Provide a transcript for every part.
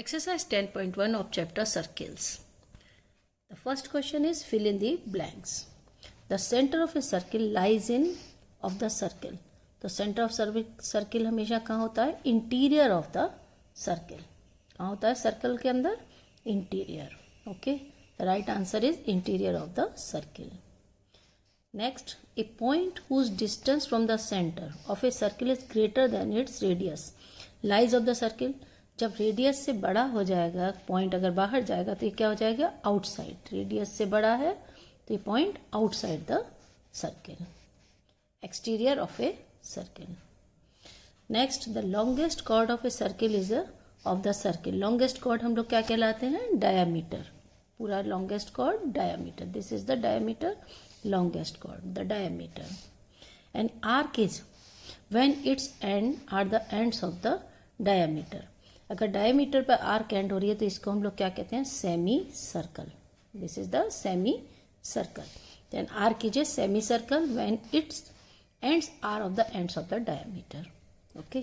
Exercise 10.1 of chapter Circles. The first question is fill in the blanks. The center of a circle lies in of the circle. तो center of circle हमेशा कहाँ होता है? Interior of the circle. कहाँ होता है circle के अंदर? Interior. Okay. The right answer is interior of the circle. Next, a point whose distance from the center of a circle is greater than its radius lies of the circle. जब radius से बड़ा हो जाएगा point, अगर बाहर जाएगा तो ये क्या हो जाएगा? आउटसाइड. रेडियस से बड़ा है तो ये point outside the circle, exterior of a circle. Next, the longest chord of a circle is of the circle. Longest chord हम लोग क्या कहलाते हैं? डायामीटर. पूरा longest chord diameter. This is the diameter. Longest chord, the diameter. And arc is when it's end are the ends of the diameter. अगर diameter पर arc end हो रही है तो इसको हम लोग क्या कहते हैं? Semicircle. This is the semicircle. Then arc is a semicircle when it's ends are of the ends of the diameter. Okay.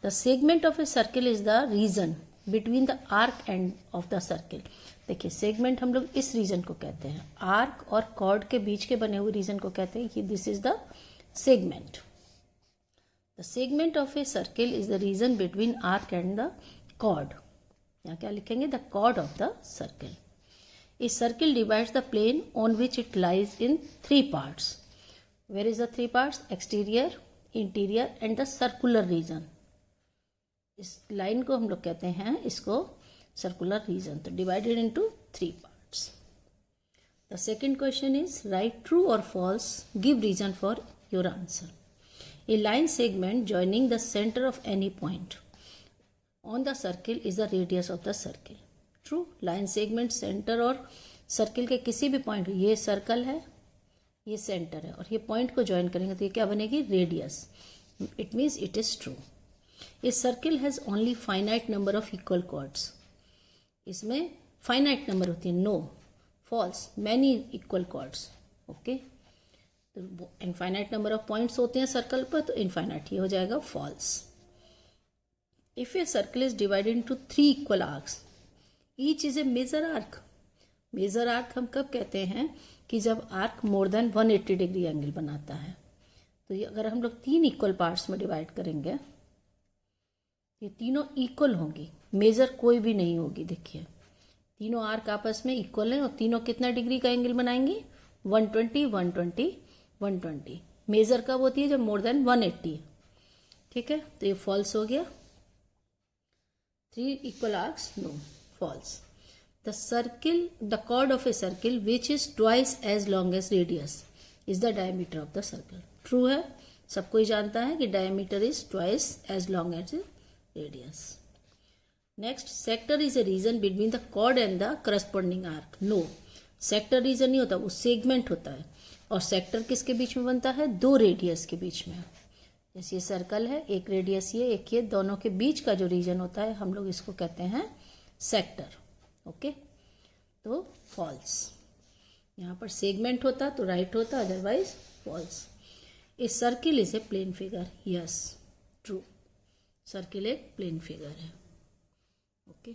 The segment of a circle is the region between the arc and of the circle. देखिए, segment हम लोग इस reason को कहते हैं. Arc और cord के बीच के बने हुए रीजन को कहते हैं कि this is the segment. The segment of a circle is the region between arc and the chord. यहाँ क्या लिखेंगे? The chord of the circle. A circle divides the plane on which it lies in three parts. Where is the three parts? Exterior, interior and the circular region. इस line को हम लोग कहते हैं इसको circular region. तो divided into three parts. The second question is write true or false. Give reason for your answer. A line segment joining the center of any point on the circle is the radius of the circle. True. Line segment center और circle के किसी भी point, ये circle है, ये center है और ये point को join करेंगे तो ये क्या बनेगी? Radius. It means it is true. A circle has only finite number of equal chords. इसमें finite number होती है. No. False. Many equal chords. Okay. तो इनफाइनाइट नंबर ऑफ पॉइंट्स होते हैं सर्कल पर, तो इनफाइनाइट ही हो जाएगा. False. If a circle is divided into three equal arcs, each is a major arc. Major arc हम कब कहते हैं? कि जब arc more than 180 degree angle बनाता है. तो ये अगर हम लोग तीन इक्वल पार्ट्स में डिवाइड करेंगे, ये तीनों इक्वल होंगी, मेजर कोई भी नहीं होगी. देखिए, तीनों आर्क आपस में इक्वल हैं और तीनों कितना डिग्री का एंगल बनाएंगी? 120, 120, 120. मेजर कब होती है? जब मोर देन 180. ठीक है, तो ये फॉल्स हो गया. Three equal arcs, no, false. The circle, the chord of a circle which is twice as long as radius is the diameter of the circle. True है, सब कोई जानता है कि diameter is twice as long as radius. Next, sector is a region between the chord and the corresponding arc. No, sector region नहीं होता, वो segment होता है. और सेक्टर किसके बीच में बनता है? दो रेडियस के बीच में. जैसे ये सर्कल है, एक रेडियस ये, एक ये, दोनों के बीच का जो रीजन होता है हम लोग इसको कहते हैं सेक्टर. ओके. तो फॉल्स. यहाँ पर सेगमेंट होता तो राइट होता, otherwise false. A circle is a plane figure. Yes, true. Circle एक प्लेन फिगर है. ओके.